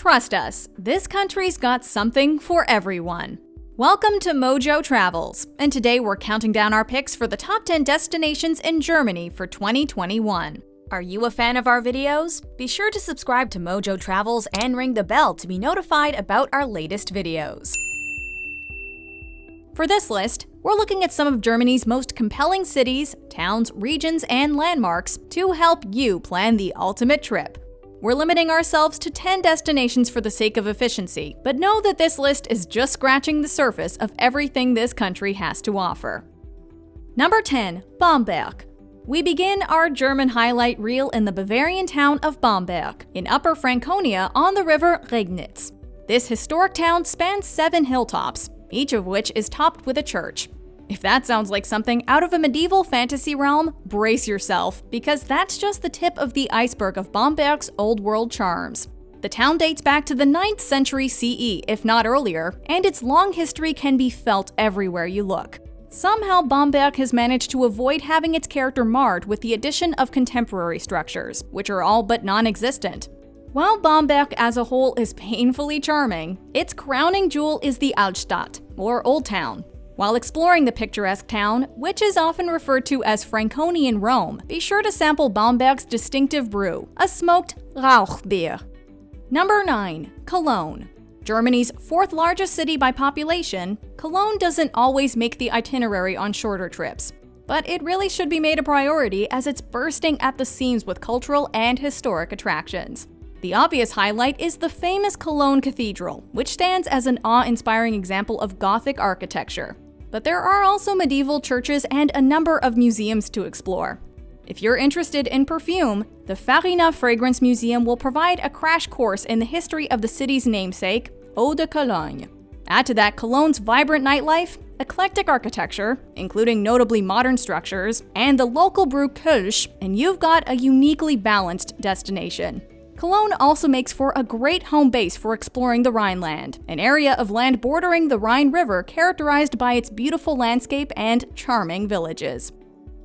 Trust us, this country's got something for everyone. Welcome to MojoTravels, and today we're counting down our picks for the top 10 destinations in Germany for 2021. Are you a fan of our videos? Be sure to subscribe to MojoTravels and ring the bell to be notified about our latest videos. For this list, we're looking at some of Germany's most compelling cities, towns, regions, and landmarks to help you plan the ultimate trip. We're limiting ourselves to 10 destinations for the sake of efficiency, but know that this list is just scratching the surface of everything this country has to offer. Number 10. Bamberg. We begin our German highlight reel in the Bavarian town of Bamberg, in Upper Franconia on the river Regnitz. This historic town spans 7 hilltops, each of which is topped with a church. If that sounds like something out of a medieval fantasy realm, brace yourself, because that's just the tip of the iceberg of Bamberg's old world charms. The town dates back to the 9th century CE, if not earlier, and its long history can be felt everywhere you look. Somehow Bamberg has managed to avoid having its character marred with the addition of contemporary structures, which are all but non-existent. While Bamberg as a whole is painfully charming, its crowning jewel is the Altstadt, or Old Town. While exploring the picturesque town, which is often referred to as Franconian Rome, be sure to sample Bamberg's distinctive brew, a smoked Rauchbier. Number 9. Cologne. Germany's 4th largest city by population, Cologne doesn't always make the itinerary on shorter trips. But it really should be made a priority as it's bursting at the seams with cultural and historic attractions. The obvious highlight is the famous Cologne Cathedral, which stands as an awe-inspiring example of Gothic architecture. But there are also medieval churches and a number of museums to explore. If you're interested in perfume, the Farina Fragrance Museum will provide a crash course in the history of the city's namesake, Eau de Cologne. Add to that Cologne's vibrant nightlife, eclectic architecture, including notably modern structures, and the local brew Kölsch, and you've got a uniquely balanced destination. Cologne also makes for a great home base for exploring the Rhineland, an area of land bordering the Rhine River characterized by its beautiful landscape and charming villages.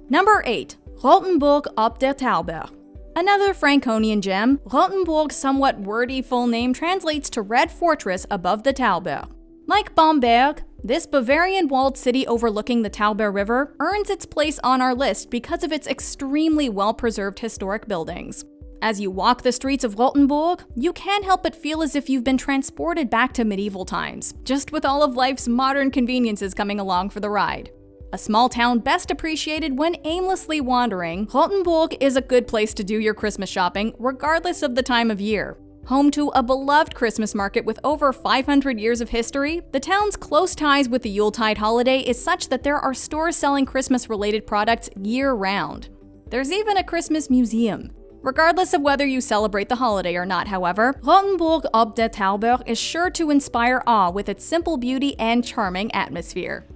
Number 8. Rothenburg ob der Tauber. Another Franconian gem, Rothenburg's somewhat wordy full name translates to Red Fortress above the Tauber. Like Bamberg, this Bavarian walled city overlooking the Tauber River earns its place on our list because of its extremely well-preserved historic buildings. As you walk the streets of Rothenburg, you can't help but feel as if you've been transported back to medieval times, just with all of life's modern conveniences coming along for the ride. A small town best appreciated when aimlessly wandering, Rothenburg is a good place to do your Christmas shopping, regardless of the time of year. Home to a beloved Christmas market with over 500 years of history, the town's close ties with the Yuletide holiday is such that there are stores selling Christmas-related products year-round. There's even a Christmas museum. Regardless of whether you celebrate the holiday or not, however, Rothenburg ob der Tauber is sure to inspire awe with its simple beauty and charming atmosphere.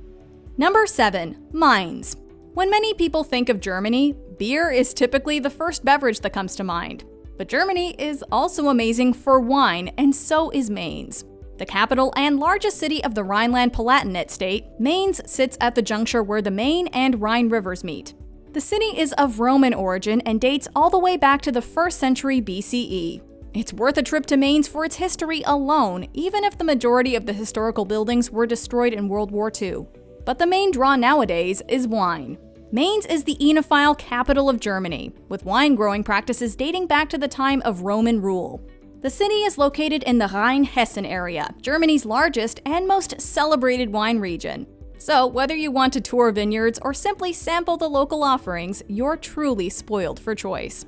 Number 7. Mainz. When many people think of Germany, beer is typically the first beverage that comes to mind. But Germany is also amazing for wine, and so is Mainz. The capital and largest city of the Rhineland-Palatinate state, Mainz sits at the juncture where the Main and Rhine rivers meet. The city is of Roman origin and dates all the way back to the 1st century BCE. It's worth a trip to Mainz for its history alone, even if the majority of the historical buildings were destroyed in World War II. But the main draw nowadays is wine. Mainz is the enophile capital of Germany, with wine growing practices dating back to the time of Roman rule. The city is located in the Rhine-Hessen area, Germany's largest and most celebrated wine region. So, whether you want to tour vineyards or simply sample the local offerings, you're truly spoiled for choice.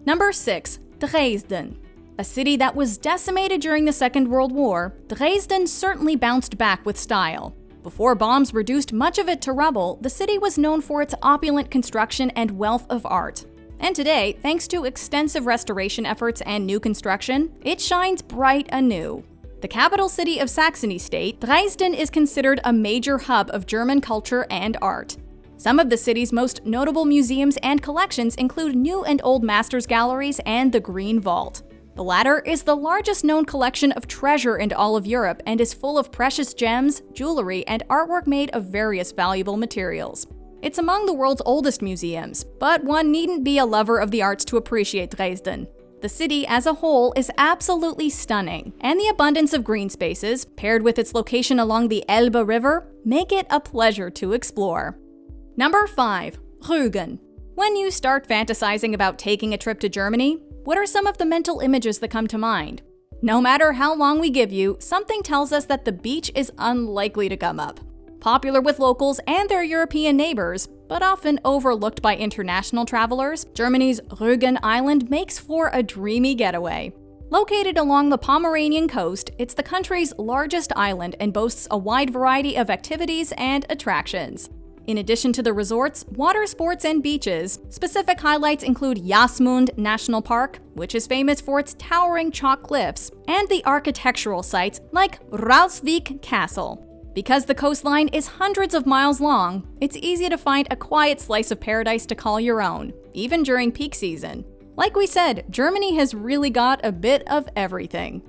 Number 6. Dresden. A city that was decimated during the Second World War, Dresden certainly bounced back with style. Before bombs reduced much of it to rubble, the city was known for its opulent construction and wealth of art. And today, thanks to extensive restoration efforts and new construction, it shines bright anew. The capital city of Saxony state, Dresden is considered a major hub of German culture and art. Some of the city's most notable museums and collections include new and old masters galleries and the Green Vault. The latter is the largest known collection of treasure in all of Europe and is full of precious gems, jewelry, and artwork made of various valuable materials. It's among the world's oldest museums, but one needn't be a lover of the arts to appreciate Dresden. The city as a whole is absolutely stunning, and the abundance of green spaces, paired with its location along the Elbe River, make it a pleasure to explore. Number 5. Rügen. When you start fantasizing about taking a trip to Germany, what are some of the mental images that come to mind? No matter how long we give you, something tells us that the beach is unlikely to come up. Popular with locals and their European neighbors, but often overlooked by international travelers, Germany's Rügen Island makes for a dreamy getaway. Located along the Pomeranian coast, it's the country's largest island and boasts a wide variety of activities and attractions. In addition to the resorts, water sports, and beaches, specific highlights include Jasmund National Park, which is famous for its towering chalk cliffs, and the architectural sites like Rausvik Castle. Because the coastline is hundreds of miles long, it's easy to find a quiet slice of paradise to call your own, even during peak season. Like we said, Germany has really got a bit of everything.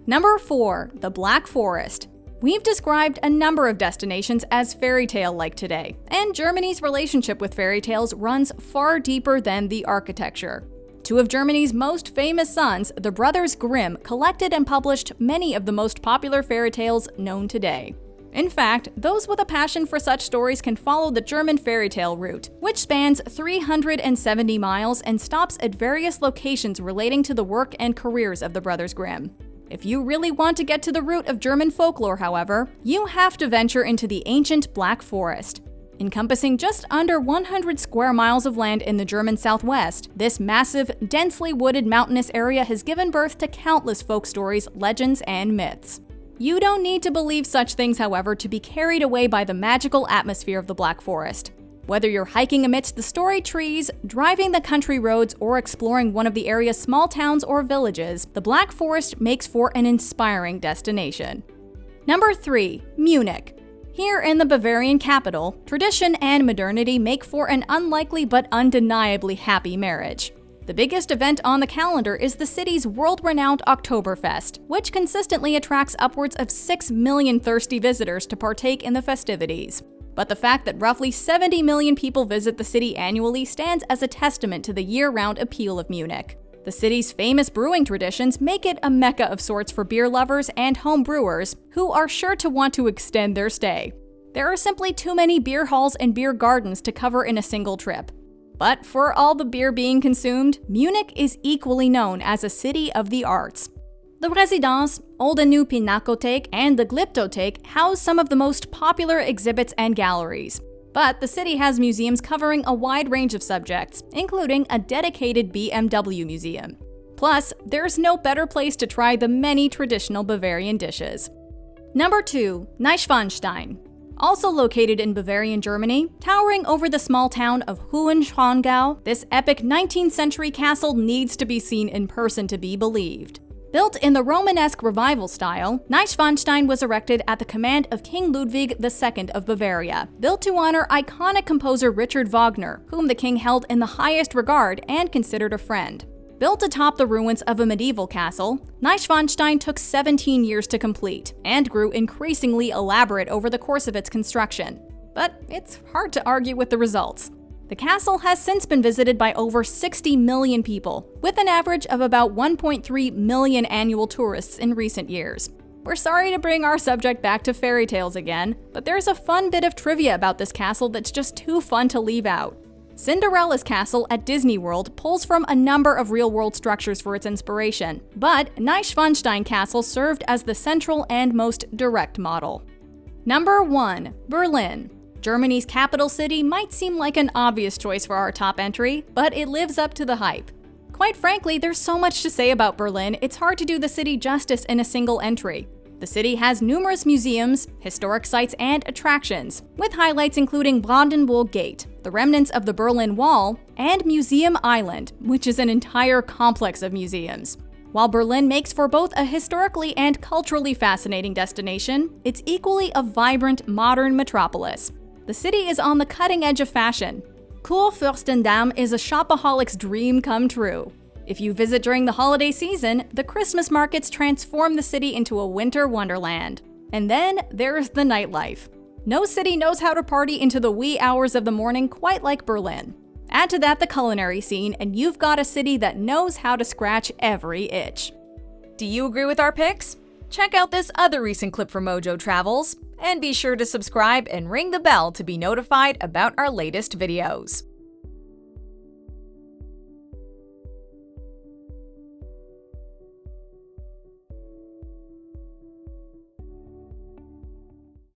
Number 4. The Black Forest. We've described a number of destinations as fairy tale-like today, and Germany's relationship with fairy tales runs far deeper than the architecture. Two of Germany's most famous sons, the brothers Grimm, collected and published many of the most popular fairy tales known today. In fact, those with a passion for such stories can follow the German fairy tale route, which spans 370 miles and stops at various locations relating to the work and careers of the brothers Grimm. If you really want to get to the root of German folklore, however, you have to venture into the ancient Black Forest. Encompassing just under 100 square miles of land in the German southwest, this massive, densely wooded mountainous area has given birth to countless folk stories, legends, and myths. You don't need to believe such things, however, to be carried away by the magical atmosphere of the Black Forest. Whether you're hiking amidst the storied trees, driving the country roads, or exploring one of the area's small towns or villages, the Black Forest makes for an inspiring destination. Number 3. Munich. Here in the Bavarian capital, tradition and modernity make for an unlikely but undeniably happy marriage. The biggest event on the calendar is the city's world-renowned Oktoberfest, which consistently attracts upwards of 6 million thirsty visitors to partake in the festivities. But the fact that roughly 70 million people visit the city annually stands as a testament to the year-round appeal of Munich. The city's famous brewing traditions make it a mecca of sorts for beer lovers and home brewers, who are sure to want to extend their stay. There are simply too many beer halls and beer gardens to cover in a single trip. But for all the beer being consumed, Munich is equally known as a city of the arts. The Residenz, Old and New Pinakothek, and the Glyptothek house some of the most popular exhibits and galleries. But the city has museums covering a wide range of subjects, including a dedicated BMW museum. Plus, there's no better place to try the many traditional Bavarian dishes. Number 2. Neuschwanstein. Also located in Bavarian Germany, towering over the small town of Hohenschwangau, this epic 19th century castle needs to be seen in person to be believed. Built in the Romanesque revival style, Neuschwanstein was erected at the command of King Ludwig II of Bavaria, built to honor iconic composer Richard Wagner, whom the king held in the highest regard and considered a friend. Built atop the ruins of a medieval castle, Neuschwanstein took 17 years to complete and grew increasingly elaborate over the course of its construction. But it's hard to argue with the results. The castle has since been visited by over 60 million people, with an average of about 1.3 million annual tourists in recent years. We're sorry to bring our subject back to fairy tales again, but there's a fun bit of trivia about this castle that's just too fun to leave out. Cinderella's castle at Disney World pulls from a number of real-world structures for its inspiration, but Neuschwanstein Castle served as the central and most direct model. Number 1. Berlin. Germany's capital city might seem like an obvious choice for our top entry, but it lives up to the hype. Quite frankly, there's so much to say about Berlin, it's hard to do the city justice in a single entry. The city has numerous museums, historic sites, and attractions, with highlights including Brandenburg Gate, the remnants of the Berlin Wall, and Museum Island, which is an entire complex of museums. While Berlin makes for both a historically and culturally fascinating destination, it's equally a vibrant, modern metropolis. The city is on the cutting edge of fashion. Kurfürstendamm is a shopaholic's dream come true. If you visit during the holiday season, the Christmas markets transform the city into a winter wonderland. And then there's the nightlife. No city knows how to party into the wee hours of the morning quite like Berlin. Add to that the culinary scene, and you've got a city that knows how to scratch every itch. Do you agree with our picks? Check out this other recent clip from MojoTravels, and be sure to subscribe and ring the bell to be notified about our latest videos.